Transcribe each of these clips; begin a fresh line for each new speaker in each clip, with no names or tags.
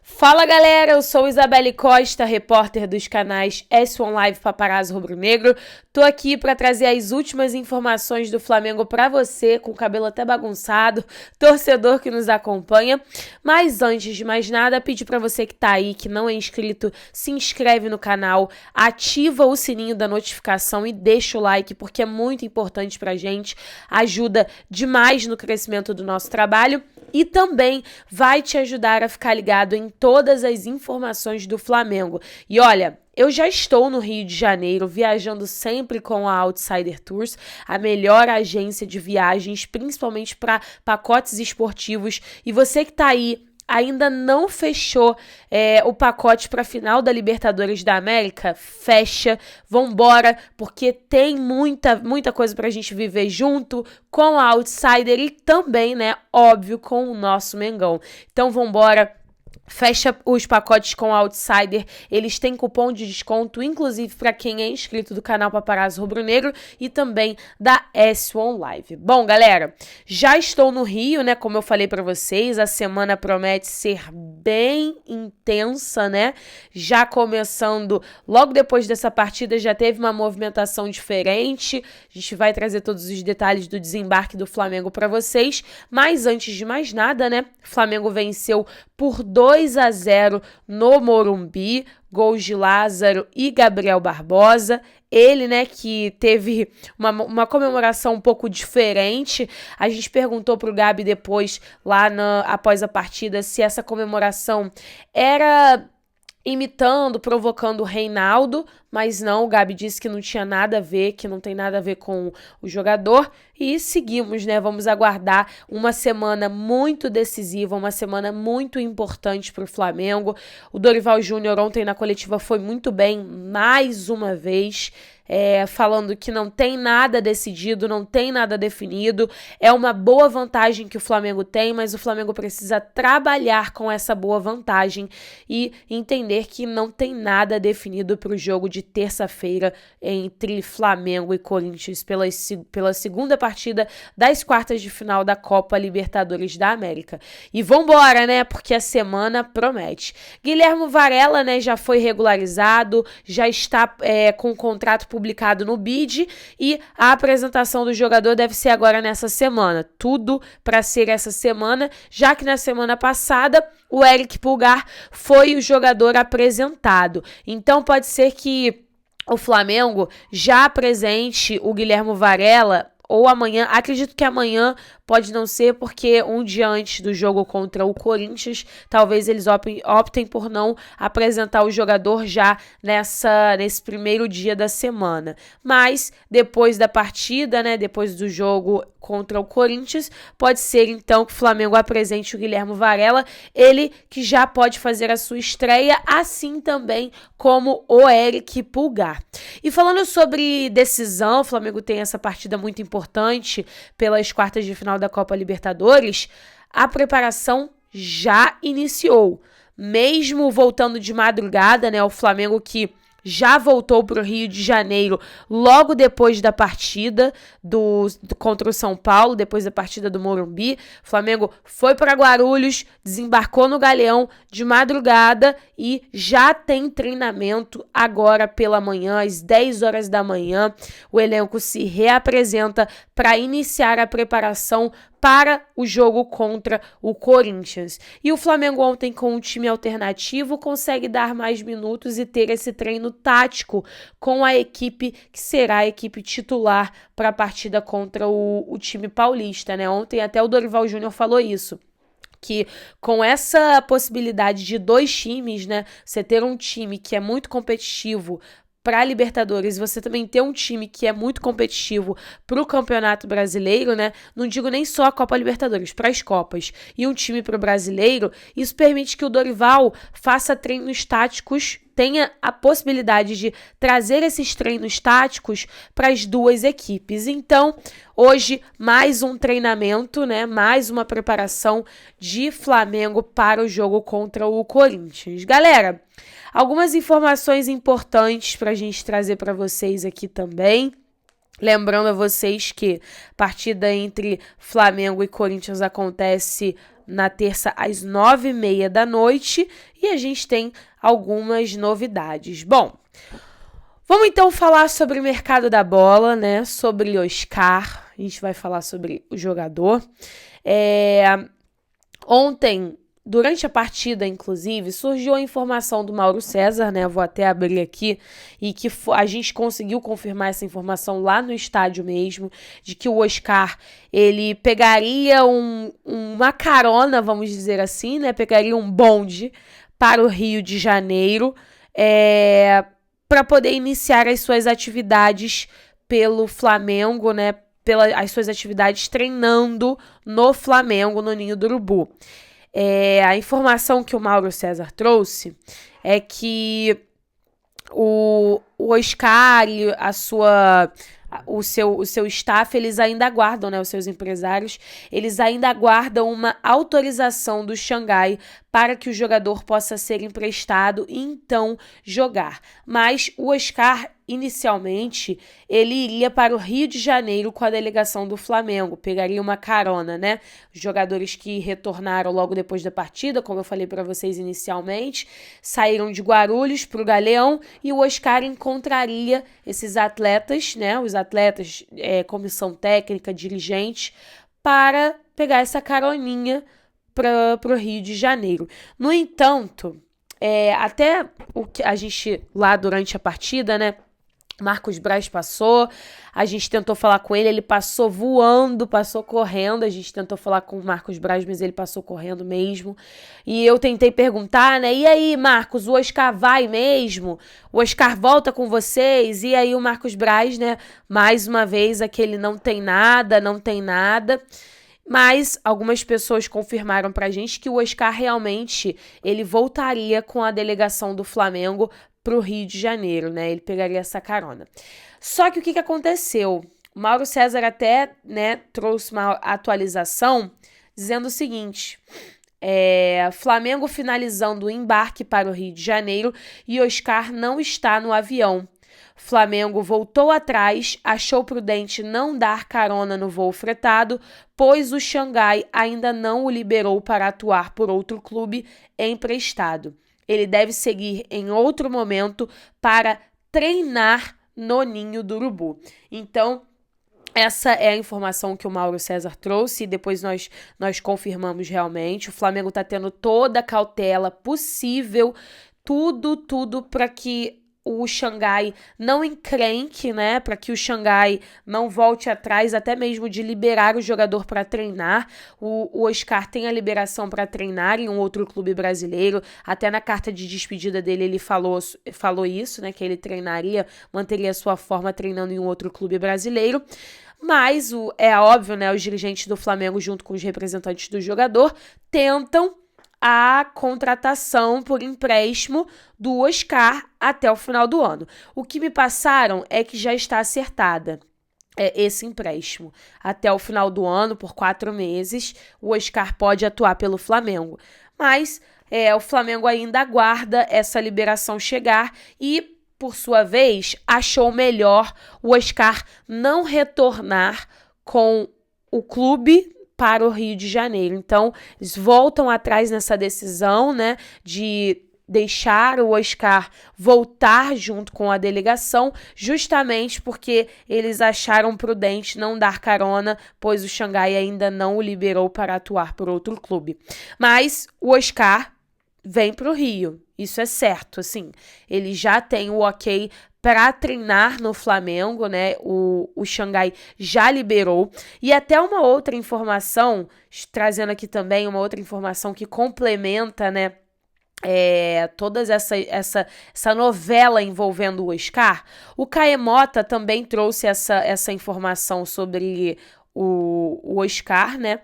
Fala galera, eu sou Isabelle Costa, repórter dos canais S1 Live Paparazzo Rubro Negro. Tô aqui para trazer as últimas informações do Flamengo para você, com o cabelo até bagunçado, torcedor que nos acompanha. Mas antes de mais nada, pedir para você que tá aí, que não é inscrito, se inscreve no canal, ativa o sininho da notificação e deixa o like, porque é muito importante pra gente, ajuda demais no crescimento do nosso trabalho. E também vai te ajudar a ficar ligado em todas as informações do Flamengo. E olha, eu já estou no Rio de Janeiro, viajando sempre com a Outsider Tours, a melhor agência de viagens, principalmente para pacotes esportivos. E você que está aí, ainda não fechou o pacote para a final da Libertadores da América? Fecha, vambora, porque tem muita coisa para a gente viver junto com a Outsider e também, né, óbvio, com o nosso Mengão. Então vambora. Fecha os pacotes com Outsider, eles têm cupom de desconto, inclusive para quem é inscrito do canal Paparazzo Rubro Negro e também da S1 Live. Bom, galera, já estou no Rio, né, como eu falei para vocês, a semana promete ser bem intensa, né, já começando logo depois dessa partida, já teve uma movimentação diferente, a gente vai trazer todos os detalhes do desembarque do Flamengo para vocês, mas antes de mais nada, né, o Flamengo venceu por 2-0 no Morumbi, gols de Lázaro e Gabriel Barbosa. Ele, né, que teve uma comemoração um pouco diferente. A gente perguntou pro Gabi depois, após a partida, se essa comemoração era imitando, provocando o Reinaldo, mas não, o Gabi disse que não tinha nada a ver, que não tem nada a ver com o jogador, e seguimos, né, vamos aguardar uma semana muito decisiva, uma semana muito importante para o Flamengo. O Dorival Júnior ontem na coletiva foi muito bem, mais uma vez, falando que não tem nada decidido, não tem nada definido, é uma boa vantagem que o Flamengo tem, mas o Flamengo precisa trabalhar com essa boa vantagem e entender que não tem nada definido para o jogo de terça-feira entre Flamengo e Corinthians pela segunda partida das quartas de final da Copa Libertadores da América. E vambora, né, porque a semana promete. Guilhermo Varela, né, já foi regularizado, já está com o contrato publicado no BID e a apresentação do jogador deve ser agora nessa semana. Tudo para ser essa semana, já que na semana passada o Eric Pulgar foi o jogador apresentado. Então pode ser que o Flamengo já apresente o Guilhermo Varela ou amanhã. Acredito que amanhã pode não ser, porque um dia antes do jogo contra o Corinthians, talvez eles optem por não apresentar o jogador já nesse primeiro dia da semana. Mas depois da partida, né, depois do jogo contra o Corinthians, pode ser então que o Flamengo apresente o Guilhermo Varela, ele que já pode fazer a sua estreia, assim também como o Eric Pulgar. E falando sobre decisão, o Flamengo tem essa partida muito importante pelas quartas de final da Copa Libertadores, a preparação já iniciou. Mesmo voltando de madrugada, né, o Flamengo que já voltou para o Rio de Janeiro logo depois da partida contra o São Paulo, depois da partida do Morumbi. O Flamengo foi para Guarulhos, desembarcou no Galeão de madrugada e já tem treinamento agora pela manhã, às 10 horas da manhã. O elenco se reapresenta para iniciar a preparação para o jogo contra o Corinthians. E o Flamengo ontem, com um time alternativo, consegue dar mais minutos e ter esse treino tático com a equipe que será a equipe titular para a partida contra o time paulista, né? Ontem até o Dorival Júnior falou isso, que com essa possibilidade de dois times, né, você ter um time que é muito competitivo para a Libertadores, você também ter um time que é muito competitivo para o Campeonato Brasileiro, né? Não digo nem só a Copa Libertadores, para as Copas, e um time para o Brasileiro, isso permite que o Dorival faça treinos táticos, tenha a possibilidade de trazer esses treinos táticos para as duas equipes. Então, hoje, mais um treinamento, né? Mais uma preparação de Flamengo para o jogo contra o Corinthians. Galera, algumas informações importantes para a gente trazer para vocês aqui também. Lembrando a vocês que a partida entre Flamengo e Corinthians acontece na terça às 9h30 da noite e a gente tem algumas novidades. Bom, vamos então falar sobre o mercado da bola, né? Sobre Oscar. A gente vai falar sobre o jogador. Ontem, durante a partida, inclusive, surgiu a informação do Mauro César, né? Eu vou até abrir aqui, e que a gente conseguiu confirmar essa informação lá no estádio mesmo, de que o Oscar, ele pegaria uma carona, vamos dizer assim, né? Pegaria um bonde para o Rio de Janeiro, para poder iniciar as suas atividades pelo Flamengo, né? As suas atividades treinando no Flamengo, no Ninho do Urubu. A informação que o Mauro César trouxe é que o Oscar e o seu staff, eles ainda aguardam, né, os seus empresários, eles ainda aguardam uma autorização do Xangai para que o jogador possa ser emprestado e então jogar. Mas o Oscar, inicialmente, ele iria para o Rio de Janeiro com a delegação do Flamengo, pegaria uma carona, né? Os jogadores que retornaram logo depois da partida, como eu falei para vocês inicialmente, saíram de Guarulhos para o Galeão e o Oscar encontraria esses atletas, né? Os atletas, comissão técnica, dirigente, para pegar essa caroninha para o Rio de Janeiro. No entanto, até o que a gente lá durante a partida, né? Marcos Braz passou, a gente tentou falar com ele passou voando, passou correndo, a gente tentou falar com o Marcos Braz, mas ele passou correndo mesmo, e eu tentei perguntar, né, e aí Marcos, o Oscar vai mesmo? O Oscar volta com vocês? E aí o Marcos Braz, né, mais uma vez, aquele não tem nada, mas algumas pessoas confirmaram pra gente que o Oscar realmente, ele voltaria com a delegação do Flamengo para o Rio de Janeiro, né? Ele pegaria essa carona. Só que o que aconteceu? O Mauro César até, né, trouxe uma atualização dizendo o seguinte: Flamengo finalizando o embarque para o Rio de Janeiro e Oscar não está no avião. Flamengo voltou atrás, achou prudente não dar carona no voo fretado, pois o Xangai ainda não o liberou para atuar por outro clube emprestado. Ele deve seguir em outro momento para treinar no Ninho do Urubu. Então, essa é a informação que o Mauro César trouxe e depois nós confirmamos realmente. O Flamengo está tendo toda a cautela possível, tudo para que o Xangai não encrenque, né, para que o Xangai não volte atrás, até mesmo de liberar o jogador para treinar. O Oscar tem a liberação para treinar em um outro clube brasileiro, até na carta de despedida dele ele falou isso, né, que ele manteria a sua forma treinando em um outro clube brasileiro. Mas é óbvio, né, os dirigentes do Flamengo junto com os representantes do jogador tentam a contratação por empréstimo do Oscar até o final do ano. O que me passaram é que já está acertada esse empréstimo. Até o final do ano, por 4 meses, o Oscar pode atuar pelo Flamengo. Mas o Flamengo ainda aguarda essa liberação chegar e, por sua vez, achou melhor o Oscar não retornar com o clube para o Rio de Janeiro. Então, eles voltam atrás nessa decisão, né, de deixar o Oscar voltar junto com a delegação, justamente porque eles acharam prudente não dar carona, pois o Xangai ainda não o liberou para atuar por outro clube. Mas o Oscar vem para o Rio, isso é certo, assim, ele já tem o ok para treinar no Flamengo, né? O Xangai já liberou. E até uma outra informação, trazendo aqui também uma outra informação que complementa, né, toda essa novela envolvendo o Oscar. O Caemota também trouxe essa informação sobre o Oscar, né?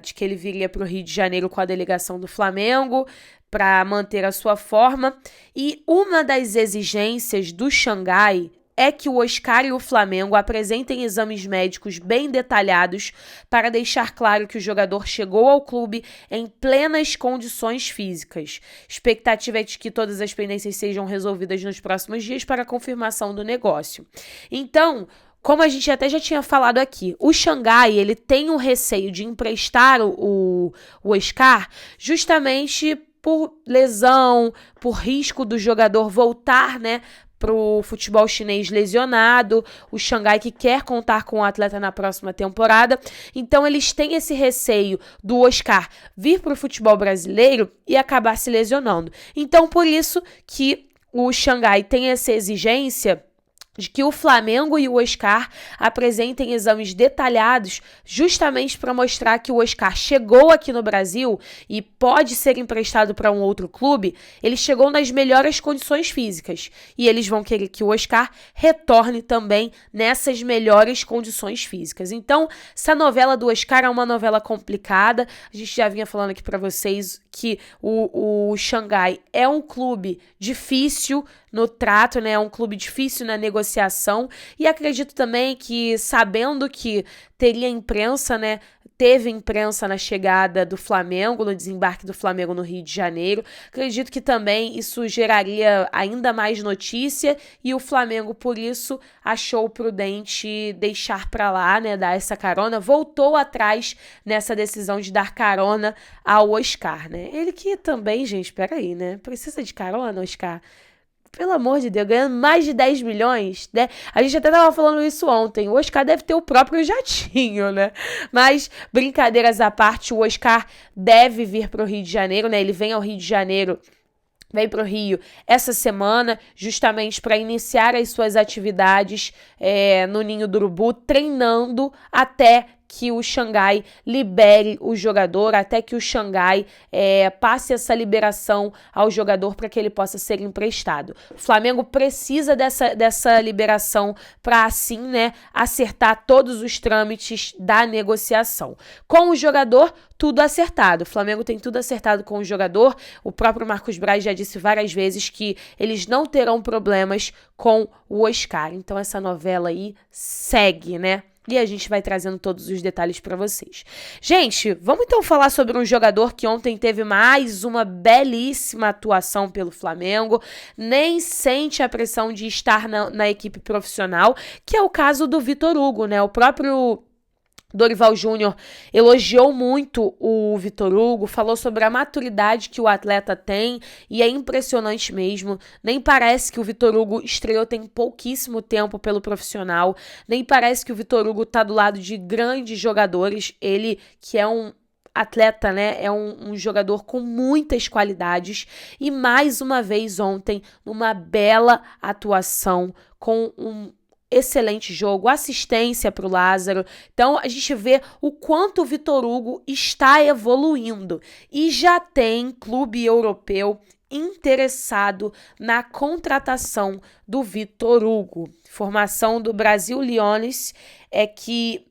De que ele viria para o Rio de Janeiro com a delegação do Flamengo para manter a sua forma. E uma das exigências do Xangai é que o Oscar e o Flamengo apresentem exames médicos bem detalhados para deixar claro que o jogador chegou ao clube em plenas condições físicas. Expectativa é de que todas as pendências sejam resolvidas nos próximos dias para a confirmação do negócio. Então, como a gente até já tinha falado aqui, o Xangai, ele tem um receio de emprestar o Oscar justamente por lesão, por risco do jogador voltar, né, pro futebol chinês lesionado, o Xangai que quer contar com o atleta na próxima temporada. Então eles têm esse receio do Oscar vir pro futebol brasileiro e acabar se lesionando. Então por isso que o Xangai tem essa exigência de que o Flamengo e o Oscar apresentem exames detalhados justamente para mostrar que o Oscar chegou aqui no Brasil e pode ser emprestado para um outro clube, ele chegou nas melhores condições físicas e eles vão querer que o Oscar retorne também nessas melhores condições físicas. Então, essa novela do Oscar é uma novela complicada, a gente já vinha falando aqui para vocês que o Xangai é um clube difícil no trato, né? É um clube difícil na negociação e acredito também que, sabendo que teria imprensa, né? Teve imprensa na chegada do Flamengo, no desembarque do Flamengo no Rio de Janeiro. Acredito que também isso geraria ainda mais notícia e o Flamengo, por isso, achou prudente deixar pra lá, né, dar essa carona. Voltou atrás nessa decisão de dar carona ao Oscar, né? Ele que também, gente, peraí, né? Precisa de carona, Oscar? Pelo amor de Deus, ganhando mais de 10 milhões, né? A gente até tava falando isso ontem. O Oscar deve ter o próprio jatinho, né? Mas, brincadeiras à parte, o Oscar deve vir pro Rio de Janeiro, né? Ele vem ao Rio de Janeiro, vem pro Rio essa semana, justamente para iniciar as suas atividades no Ninho do Urubu, treinando até que o Xangai libere o jogador, até que o Xangai passe essa liberação ao jogador para que ele possa ser emprestado. O Flamengo precisa dessa liberação para, assim, né, acertar todos os trâmites da negociação. Com o jogador, tudo acertado. O Flamengo tem tudo acertado com o jogador. O próprio Marcos Braz já disse várias vezes que eles não terão problemas com o Oscar. Então essa novela aí segue, né? E a gente vai trazendo todos os detalhes para vocês. Gente, vamos então falar sobre um jogador que ontem teve mais uma belíssima atuação pelo Flamengo, nem sente a pressão de estar na equipe profissional, que é o caso do Vitor Hugo, né? O próprio Dorival Júnior elogiou muito o Vitor Hugo, falou sobre a maturidade que o atleta tem e é impressionante mesmo. Nem parece que o Vitor Hugo estreou tem pouquíssimo tempo pelo profissional, nem parece que o Vitor Hugo tá do lado de grandes jogadores, ele que é um atleta, né, é um jogador com muitas qualidades e mais uma vez ontem, numa bela atuação com um excelente jogo, assistência para o Lázaro. Então a gente vê o quanto o Vitor Hugo está evoluindo e já tem clube europeu interessado na contratação do Vitor Hugo. Informação do Brasil Lions é que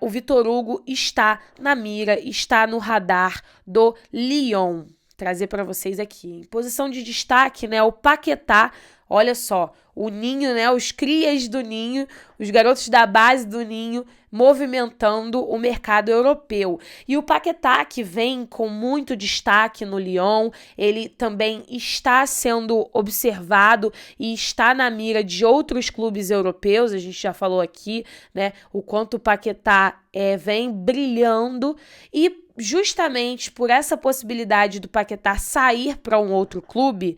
o Vitor Hugo está na mira, está no radar do Lyon. Trazer para vocês aqui. Em posição de destaque, né, o Paquetá. Olha só, o Ninho, né, os crias do Ninho, os garotos da base do Ninho movimentando o mercado europeu. E o Paquetá, que vem com muito destaque no Lyon, ele também está sendo observado e está na mira de outros clubes europeus. A gente já falou aqui, né, o quanto o Paquetá vem brilhando e justamente por essa possibilidade do Paquetá sair para um outro clube,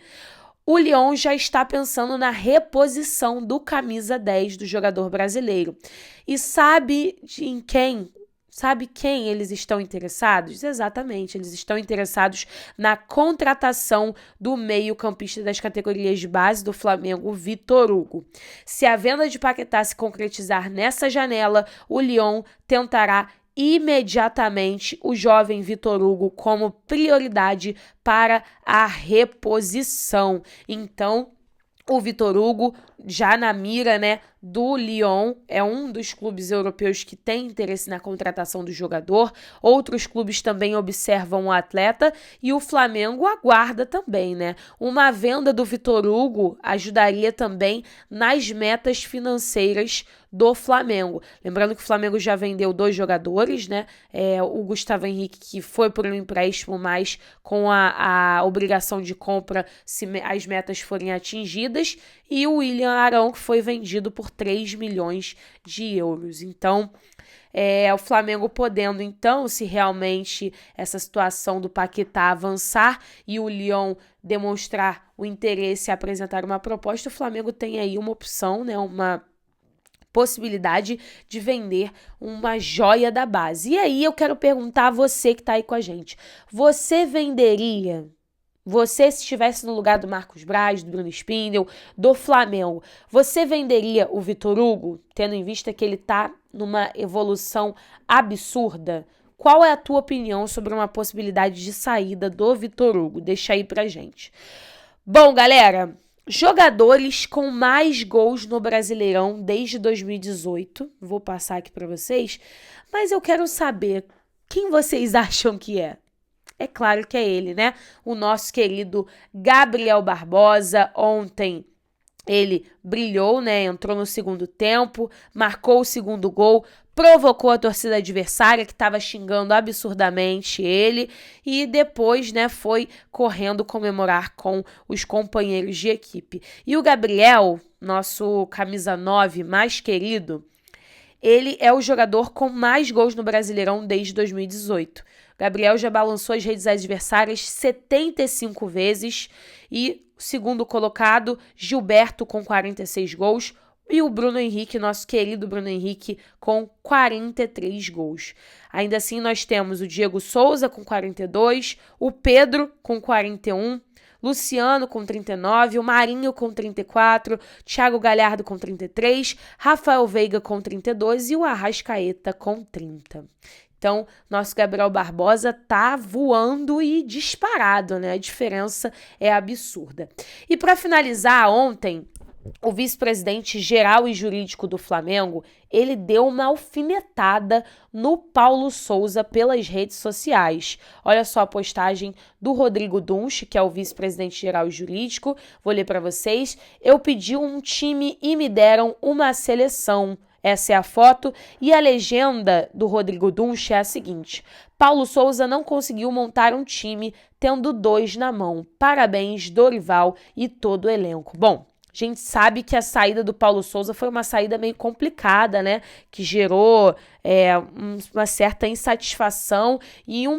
o Lyon já está pensando na reposição do camisa 10 do jogador brasileiro. E sabe em quem? Sabe quem eles estão interessados? Exatamente, eles estão interessados na contratação do meio-campista das categorias de base do Flamengo, Vitor Hugo. Se a venda de Paquetá se concretizar nessa janela, o Lyon tentará imediatamente o jovem Vitor Hugo como prioridade para a reposição. Então, o Vitor Hugo já na mira, né, do Lyon, é um dos clubes europeus que tem interesse na contratação do jogador. Outros clubes também observam o atleta e o Flamengo aguarda também, né? Uma venda do Vitor Hugo ajudaria também nas metas financeiras do Flamengo. Lembrando que o Flamengo já vendeu 2 jogadores, né? O Gustavo Henrique, que foi por um empréstimo, mas com a obrigação de compra se as metas forem atingidas, e o William William Arão, que foi vendido por 3 milhões de euros. Então, o Flamengo podendo, então, se realmente essa situação do Paquetá avançar e o Lyon demonstrar o interesse e apresentar uma proposta, o Flamengo tem aí uma opção, né, uma possibilidade de vender uma joia da base. E aí eu quero perguntar a você que tá aí com a gente, você venderia? Você, se estivesse no lugar do Marcos Braz, do Bruno Spindel, do Flamengo, você venderia o Vitor Hugo, tendo em vista que ele tá numa evolução absurda? Qual é a tua opinião sobre uma possibilidade de saída do Vitor Hugo? Deixa aí pra gente. Bom, galera, jogadores com mais gols no Brasileirão desde 2018. Vou passar aqui pra vocês, mas eu quero saber quem vocês acham que é. É claro que é ele, né? O nosso querido Gabriel Barbosa. Ontem ele brilhou, né? Entrou no segundo tempo, marcou o segundo gol, provocou a torcida adversária que estava xingando absurdamente ele e depois, né, foi correndo comemorar com os companheiros de equipe. E o Gabriel, nosso camisa 9 mais querido, ele é o jogador com mais gols no Brasileirão desde 2018. Gabriel já balançou as redes adversárias 75 vezes e o segundo colocado, Gilberto, com 46 gols, e o Bruno Henrique, nosso querido Bruno Henrique, com 43 gols. Ainda assim, nós temos o Diego Souza com 42, o Pedro com 41, Luciano com 39, o Marinho com 34, Thiago Galhardo com 33, Rafael Veiga com 32 e o Arrascaeta com 30. Então, nosso Gabriel Barbosa tá voando e disparado, né? A diferença é absurda. E para finalizar, ontem, o vice-presidente geral e jurídico do Flamengo, ele deu uma alfinetada no Paulo Souza pelas redes sociais. Olha só a postagem do Rodrigo Dunche, que é o vice-presidente geral e jurídico. Vou ler para vocês. Eu pedi um time e me deram uma seleção. Essa é a foto e a legenda do Rodrigo Dunche é a seguinte: Paulo Souza não conseguiu montar um time tendo 2 na mão. Parabéns, Dorival e todo o elenco. Bom, a gente sabe que a saída do Paulo Souza foi uma saída meio complicada, né? Que gerou uma certa insatisfação e um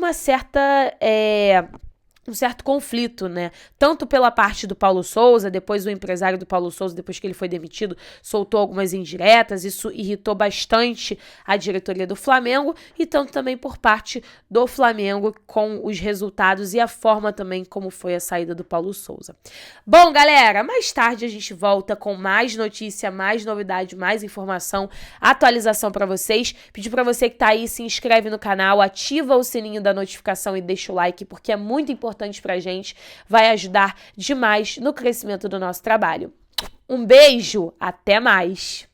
certo conflito, né? Tanto pela parte do Paulo Souza, depois o empresário do Paulo Souza, depois que ele foi demitido, soltou algumas indiretas, isso irritou bastante a diretoria do Flamengo, e tanto também por parte do Flamengo com os resultados e a forma também como foi a saída do Paulo Souza. Bom, galera, mais tarde a gente volta com mais notícia, mais novidade, mais informação, atualização para vocês. Pedir para você que tá aí, se inscreve no canal, ativa o sininho da notificação e deixa o like, porque é muito importante pra gente, vai ajudar demais no crescimento do nosso trabalho. Um beijo, até mais!